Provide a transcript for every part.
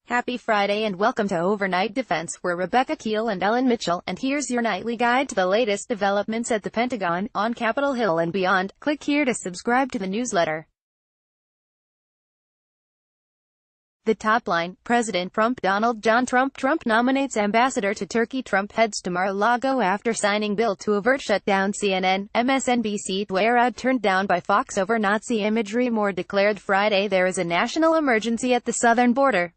Happy Friday and welcome to Overnight Defense, we're Rebecca Keel and Ellen Mitchell, and here's your nightly guide to the latest developments at the Pentagon, on Capitol Hill and beyond. Click here to subscribe to the newsletter. The top line: President Trump, Donald John Trump nominates ambassador to Turkey. Trump heads to Mar-a-Lago after signing bill to avert shutdown. CNN, MSNBC, Twitter turned down by Fox over Nazi imagery. More declared Friday there is a national emergency at the southern border.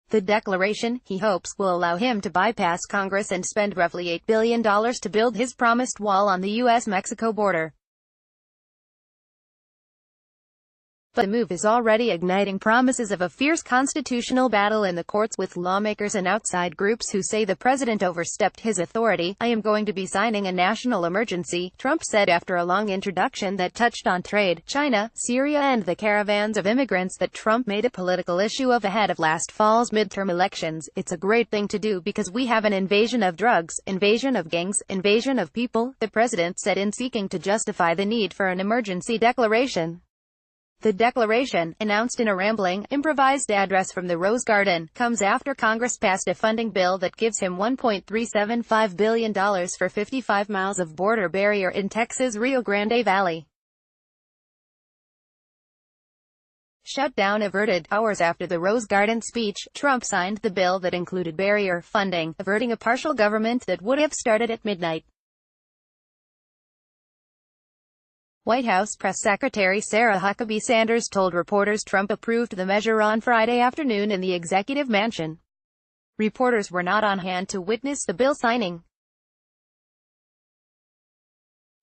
The declaration, he hopes, will allow him to bypass Congress and spend roughly $8 billion to build his promised wall on the U.S.-Mexico border. But the move is already igniting promises of a fierce constitutional battle in the courts, with lawmakers and outside groups who say the president overstepped his authority. "I am going to be signing a national emergency," Trump said after a long introduction that touched on trade, China, Syria and the caravans of immigrants that Trump made a political issue of ahead of last fall's midterm elections. "It's a great thing to do because we have an invasion of drugs, invasion of gangs, invasion of people," the president said in seeking to justify the need for an emergency declaration. The declaration, announced in a rambling, improvised address from the Rose Garden, comes after Congress passed a funding bill that gives him $1.375 billion for 55 miles of border barrier in Texas' Rio Grande Valley. Shutdown averted. Hours after the Rose Garden speech, Trump signed the bill that included barrier funding, averting a partial government that would have started at midnight. White House Press Secretary Sarah Huckabee Sanders told reporters Trump approved the measure on Friday afternoon in the Executive Mansion. Reporters were not on hand to witness the bill signing.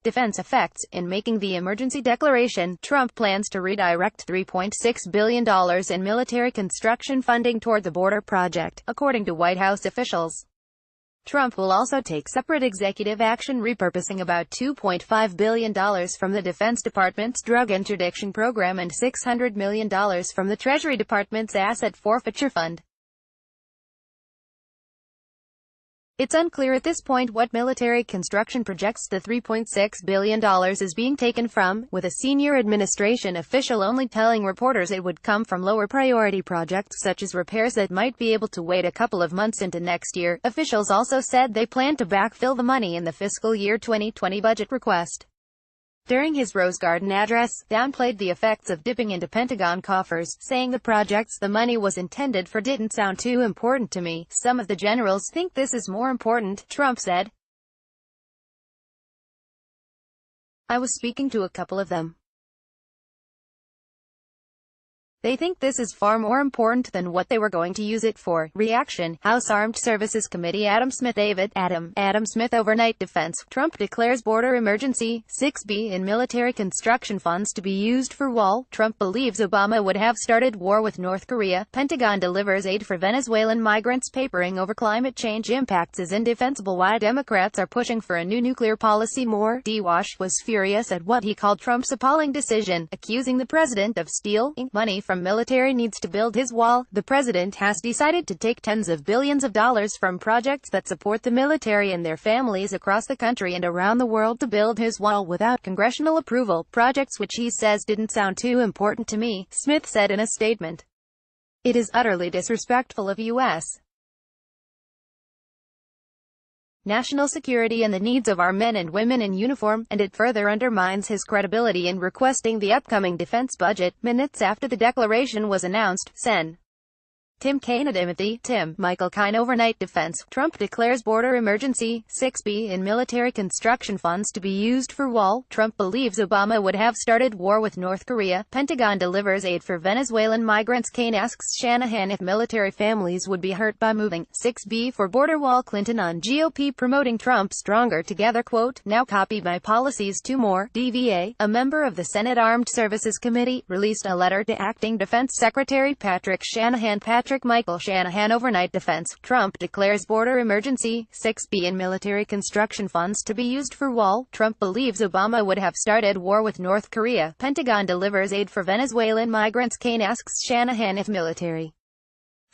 Defense effects: in making the emergency declaration, Trump plans to redirect $3.6 billion in military construction funding toward the border project, according to White House officials. Trump will also take separate executive action, repurposing about $2.5 billion from the Defense Department's drug interdiction program and $600 million from the Treasury Department's asset forfeiture fund. It's unclear at this point what military construction projects the $3.6 billion is being taken from, with a senior administration official only telling reporters it would come from lower priority projects such as repairs that might be able to wait a couple of months into next year. Officials also said they plan to backfill the money in the fiscal year 2020 budget request. During his Rose Garden address, downplayed the effects of dipping into Pentagon coffers, saying the projects the money was intended for didn't sound too important to me. "Some of the generals think this is more important," Trump said. "I was speaking to a couple of them. They think this is far more important than what they were going to use it for." Reaction: House Armed Services Committee Adam Smith Overnight Defense. Trump declares border emergency. 6B in military construction funds to be used for wall. Trump believes Obama would have started war with North Korea. Pentagon delivers aid for Venezuelan migrants. Papering over climate change impacts is indefensible. Why Democrats are pushing for a new nuclear policy. More. DeWash was furious at what he called Trump's appalling decision, accusing the president of stealing money from military needs to build his wall. "The president has decided to take tens of billions of dollars from projects that support the military and their families across the country and around the world to build his wall without congressional approval, projects which he says didn't sound too important to me," Smith said in a statement. "It is utterly disrespectful of U.S. national security and the needs of our men and women in uniform, and it further undermines his credibility in requesting the upcoming defense budget." Minutes after the declaration was announced, Sen. Tim Kaine Michael Kine Overnight Defense. Trump declares border emergency. 6B in military construction funds to be used for wall. Trump believes Obama would have started war with North Korea. Pentagon delivers aid for Venezuelan migrants. Kaine asks Shanahan if military families would be hurt by moving. 6B for border wall. Clinton on GOP promoting Trump stronger together. Quote, "Now copy my policies." 2 more. DVA, a member of the Senate Armed Services Committee, released a letter to Acting Defense Secretary Patrick Shanahan. Michael Shanahan Overnight Defense. Trump declares border emergency. 6B in military construction funds to be used for wall. Trump believes Obama would have started war with North Korea. Pentagon delivers aid for Venezuelan migrants. Kaine asks Shanahan if military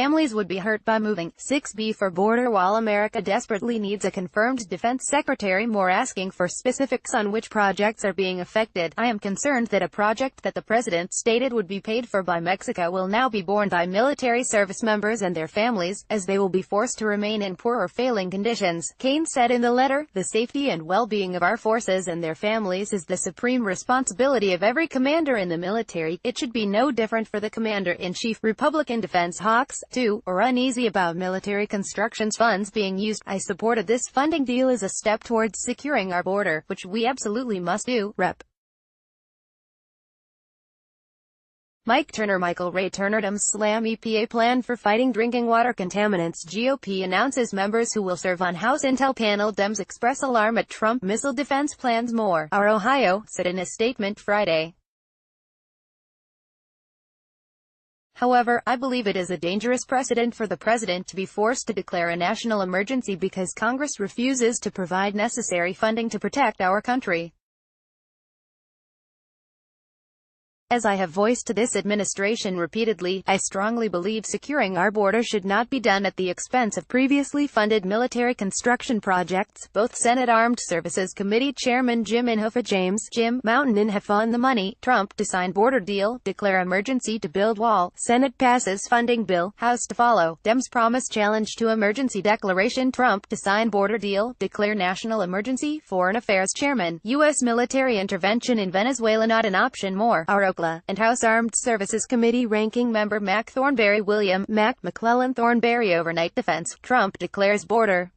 Families would be hurt by moving. 6B for border. While America desperately needs a confirmed defense secretary more asking for specifics on which projects are being affected, I am concerned that a project that the president stated would be paid for by Mexico will now be borne by military service members and their families, as they will be forced to remain in poor or failing conditions. Kane said in the letter, "The safety and well-being of our forces and their families is the supreme responsibility of every commander in the military. It should be no different for the commander-in-chief." Republican defense hawks, too, are uneasy about military construction funds being used. "I supported this funding deal as a step towards securing our border, which we absolutely must do." Rep. Mike Turner. Michael Ray Turner. Dems slam EPA plan for fighting drinking water contaminants. GOP announces members who will serve on House Intel panel. Dems express alarm at Trump missile defense plans. More. Our Ohio said in a statement Friday. However, I believe it is a dangerous precedent for the president to be forced to declare a national emergency because Congress refuses to provide necessary funding to protect our country. As I have voiced to this administration repeatedly, I strongly believe securing our border should not be done at the expense of previously funded military construction projects. Both Senate Armed Services Committee Chairman Jim Inhofe Jim Mountain Inhofe on the money. Trump to sign border deal, declare emergency to build wall. Senate passes funding bill, House to follow. Dems promise challenge to emergency declaration. Trump to sign border deal, declare national emergency. Foreign Affairs Chairman, U.S. military intervention in Venezuela not an option. More. Our and House Armed Services Committee Ranking Member Mac Thornberry. William Mac McClellan Thornberry. Overnight defense. Trump declares border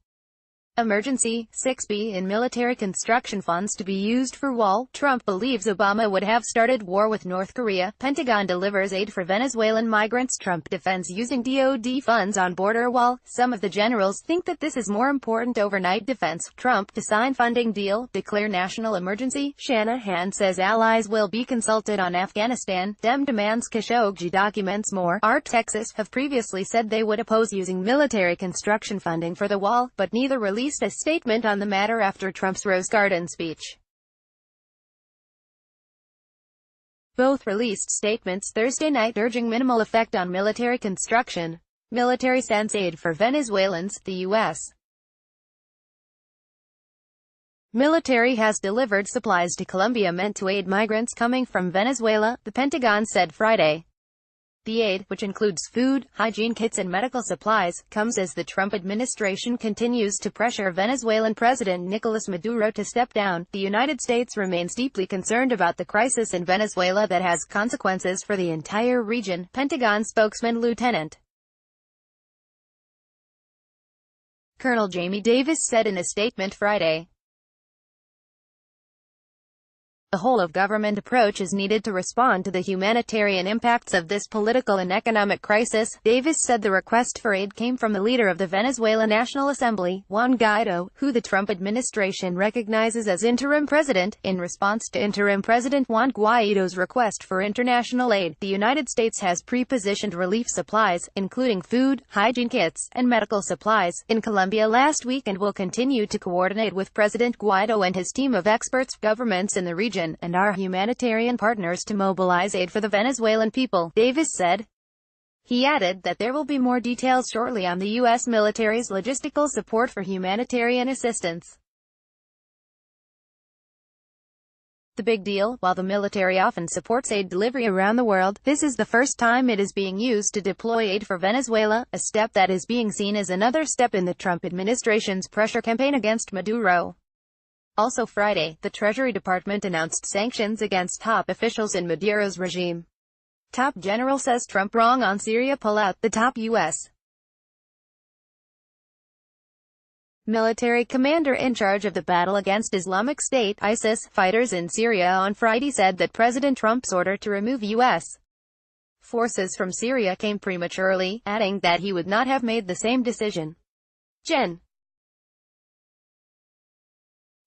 emergency. 6B in military construction funds to be used for wall. Trump believes Obama would have started war with North Korea. Pentagon delivers aid for Venezuelan migrants. Trump defends using DoD funds on border wall. Some of the generals think that this is more important. Overnight defense. Trump to sign funding deal, declare national emergency. Shanahan says allies will be consulted on Afghanistan. Dem demands Khashoggi documents. More. Art Texas have previously said they would oppose using military construction funding for the wall, but neither released a statement on the matter after Trump's Rose Garden speech. Both released statements Thursday night urging minimal effect on military construction. Military sends aid for Venezuelans. The U.S. military has delivered supplies to Colombia meant to aid migrants coming from Venezuela, the Pentagon said Friday. The aid, which includes food, hygiene kits and medical supplies, comes as the Trump administration continues to pressure Venezuelan President Nicolas Maduro to step down. The United States remains deeply concerned about the crisis in Venezuela that has consequences for the entire region, Pentagon spokesman Lieutenant Colonel Jamie Davis said in a statement Friday. The whole-of-government approach is needed to respond to the humanitarian impacts of this political and economic crisis. Davis said the request for aid came from the leader of the Venezuela National Assembly, Juan Guaido, who the Trump administration recognizes as interim president. In response to interim President Juan Guaido's request for international aid, the United States has pre-positioned relief supplies, including food, hygiene kits, and medical supplies, in Colombia last week and will continue to coordinate with President Guaido and his team of experts, governments in the region, and our humanitarian partners to mobilize aid for the Venezuelan people, Davis said. He added that there will be more details shortly on the U.S. military's logistical support for humanitarian assistance. The big deal, while the military often supports aid delivery around the world, this is the first time it is being used to deploy aid for Venezuela, a step that is being seen as another step in the Trump administration's pressure campaign against Maduro. Also Friday, the Treasury Department announced sanctions against top officials in Maduro's regime. Top general says Trump wrong on Syria pullout. The top U.S. military commander in charge of the battle against Islamic State (ISIS) fighters in Syria on Friday said that President Trump's order to remove U.S. forces from Syria came prematurely, adding that he would not have made the same decision. Gen.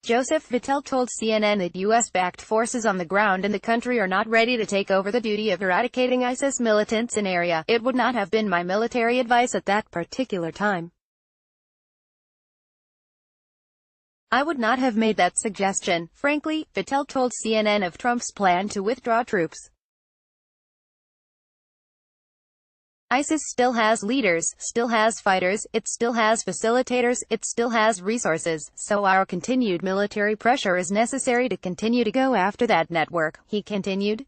Joseph Vittel told CNN that U.S.-backed forces on the ground in the country are not ready to take over the duty of eradicating ISIS militants in area. It would not have been my military advice at that particular time. I would not have made that suggestion, frankly, Vittel told CNN of Trump's plan to withdraw troops. ISIS still has leaders, still has fighters, it still has facilitators, it still has resources, so our continued military pressure is necessary to continue to go after that network, he continued.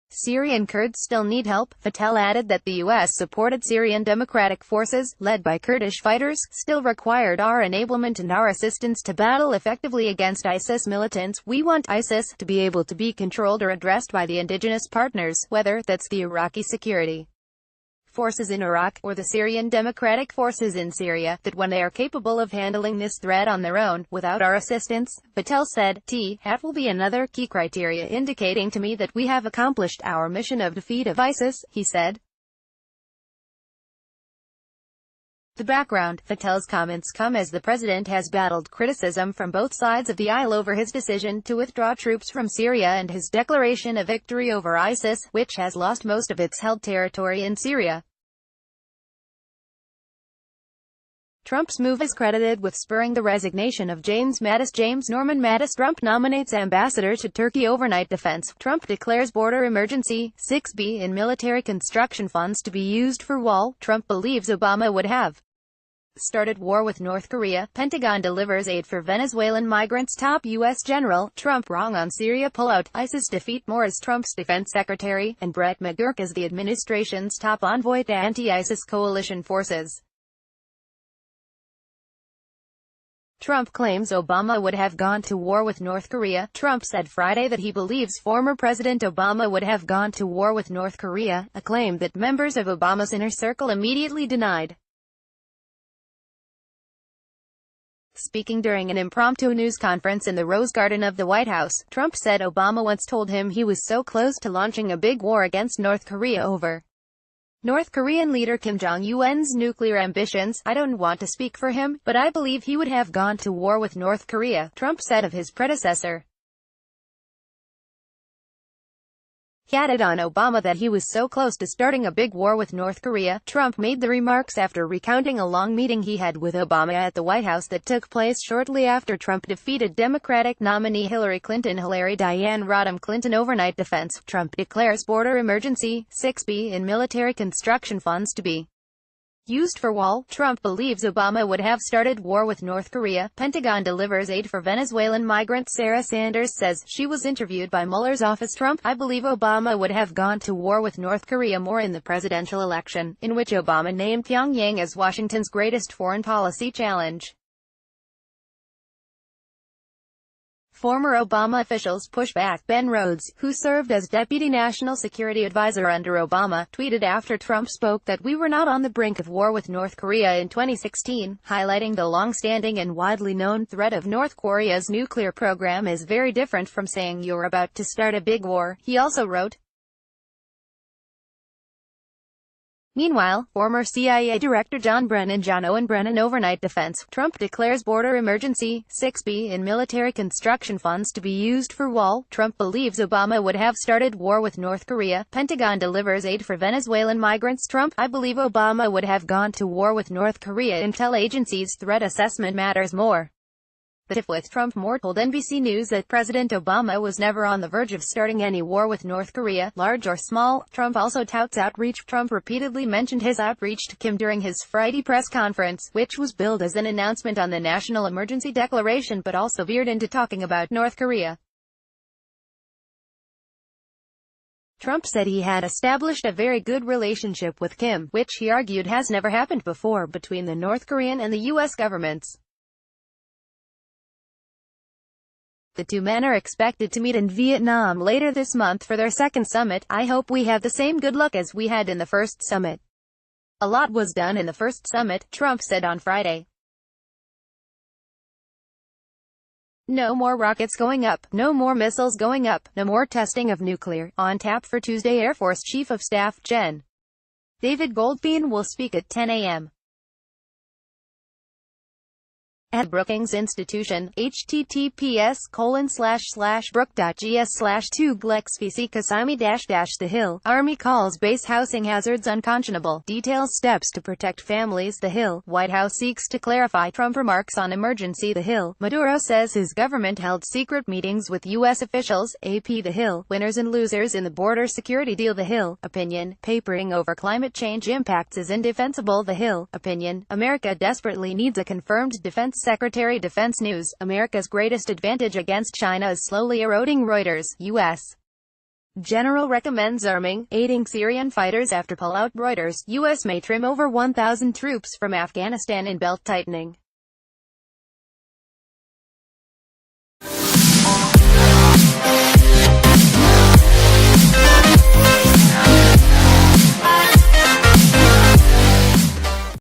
Syrian Kurds still need help. Vattel added that the U.S.-supported Syrian Democratic Forces, led by Kurdish fighters, still required our enablement and our assistance to battle effectively against ISIS militants. We want ISIS to be able to be controlled or addressed by the indigenous partners, whether that's the Iraqi security forces in Iraq, or the Syrian Democratic Forces in Syria, that when they are capable of handling this threat on their own, without our assistance, Vattel said. That will be another key criteria indicating to me that we have accomplished our mission of defeat of ISIS, he said. The background: Vattel's comments come as the president has battled criticism from both sides of the aisle over his decision to withdraw troops from Syria and his declaration of victory over ISIS, which has lost most of its held territory in Syria. Trump's move is credited with spurring the resignation of James Norman Mattis. Trump nominates ambassador to Turkey. Overnight defense. Trump declares border emergency. 6B in military construction funds to be used for wall. Trump believes Obama would have started war with North Korea. Pentagon delivers aid for Venezuelan migrants. Top U.S. general. Trump wrong on Syria pullout. ISIS defeat more as Trump's defense secretary, and Brett McGurk as the administration's top envoy to anti-ISIS coalition forces. Trump claims Obama would have gone to war with North Korea. Trump said Friday that he believes former President Obama would have gone to war with North Korea, a claim that members of Obama's inner circle immediately denied. Speaking during an impromptu news conference in the Rose Garden of the White House, Trump said Obama once told him he was so close to launching a big war against North Korea over North Korean leader Kim Jong-un's nuclear ambitions. I don't want to speak for him, but I believe he would have gone to war with North Korea, Trump said of his predecessor. He added on Obama that he was so close to starting a big war with North Korea. Trump made the remarks after recounting a long meeting he had with Obama at the White House that took place shortly after Trump defeated Democratic nominee Hillary Clinton. Hillary Diane Rodham Clinton. Overnight defense. Trump declares border emergency. 6B in military construction funds to be used for wall. Trump believes Obama would have started war with North Korea. Pentagon delivers aid for Venezuelan migrants. Sarah Sanders says she was interviewed by Mueller's office. Trump: I believe Obama would have gone to war with North Korea more in the presidential election, in which Obama named Pyongyang as Washington's greatest foreign policy challenge. Former Obama officials push back. Ben Rhodes, who served as Deputy National Security Advisor under Obama, tweeted after Trump spoke that we were not on the brink of war with North Korea in 2016, highlighting the long-standing and widely known threat of North Korea's nuclear program is very different from saying you're about to start a big war. He also wrote, meanwhile, former CIA Director John Owen Brennan. Overnight defense. Trump declares border emergency. 6B in military construction funds to be used for wall. Trump believes Obama would have started war with North Korea. Pentagon delivers aid for Venezuelan migrants. Trump: I believe Obama would have gone to war with North Korea. Intel agency's threat assessment matters more. But if with Trump more told NBC News that President Obama was never on the verge of starting any war with North Korea, large or small. Trump also touts outreach. Trump repeatedly mentioned his outreach to Kim during his Friday press conference, which was billed as an announcement on the national emergency declaration but also veered into talking about North Korea. Trump said he had established a very good relationship with Kim, which he argued has never happened before between the North Korean and the U.S. governments. The two men are expected to meet in Vietnam later this month for their second summit. I hope we have the same good luck as we had in the first summit. A lot was done in the first summit, Trump said on Friday. No more rockets going up, no more missiles going up, no more testing of nuclear. On tap for Tuesday. Air Force Chief of Staff Gen. David Goldfein will speak at 10 a.m. At Brookings Institution, https://brook.gs/2 Kasami-The Hill. Army calls base housing hazards unconscionable. Details steps to protect families. The Hill. White House seeks to clarify Trump remarks on emergency. The Hill. Maduro says his government held secret meetings with U.S. officials. AP. The Hill. Winners and losers in the border security deal. The Hill. Opinion. Papering over climate change impacts is indefensible. The Hill. Opinion. America desperately needs a confirmed defense secretary. Defense News. America's greatest advantage against China is slowly eroding. Reuters. U.S. General recommends aiding Syrian fighters after pullout. Reuters. U.S. may trim over 1,000 troops from Afghanistan in belt-tightening.